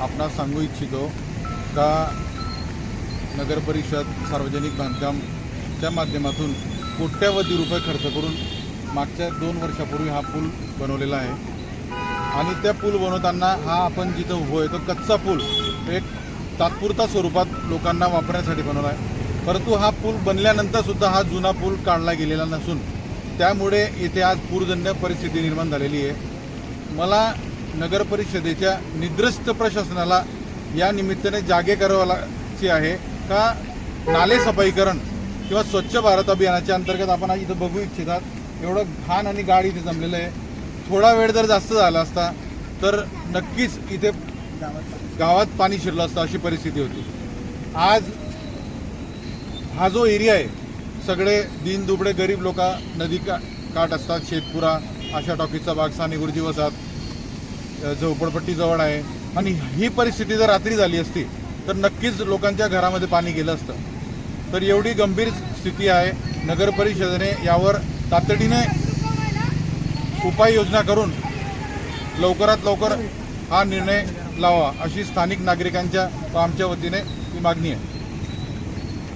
आपणास सांगू इच्छितो का नगर परिषद सार्वजनिक बांधकामच्या माध्यमातून कोट्यवधी रुपये खर्च करून मागच्या 2 वर्षापूर्वी हा पूल बनवलेला आहे आणि त्या पूल बनवताना हा आपण जिथं उभो आहे तो कच्चा पूल एक तात्पुरता स्वरूपात लोकांना वापरण्यासाठी बनवला आहे, परंतु हा पूल बनल्यानंतरसुद्धा हा जुना पूल काढला गेलेला नसून त्यामुळे इथे आज पूरजन्य परिस्थिती निर्माण झालेली आहे। मला नगर परिषदेच्या निद्रस्त प्रशासनाला या निमित्ताने जागे करायची आहे का नाले सफाईकरण किंवा स्वच्छ भारत अभियानाच्या अंतर्गत आपण आज इथं बघू इच्छितात एवढं घाण आणि गाडी इथे जमलेलं आहे। थोडा वेळ जर जास्त झाला असता तर नक्कीच इथे गावात पाणी शिरलं असतं अशी परिस्थिती होती। आज हा जो एरिया आहे सगळे दीनदुबळे गरीब लोक नदी काठ असतात, शेतपुरा, आशा टॉकीजचा भाग, साने गुरुजी वसाहत झोपडपट्टी जवळ आहे आणि ही परिस्थिती जर रात्री झाली असती तर नक्कीच लोकांच्या घरामध्ये पाणी गेलं असतं। तर एवढी गंभीर स्थिती आहे। नगर परिषदेने यावर तातडीने उपाययोजना करून लवकरात लवकर हा निर्णय लावा अशी स्थानिक नागरिकांच्या व आमच्या वतीने ही मागणी आहे।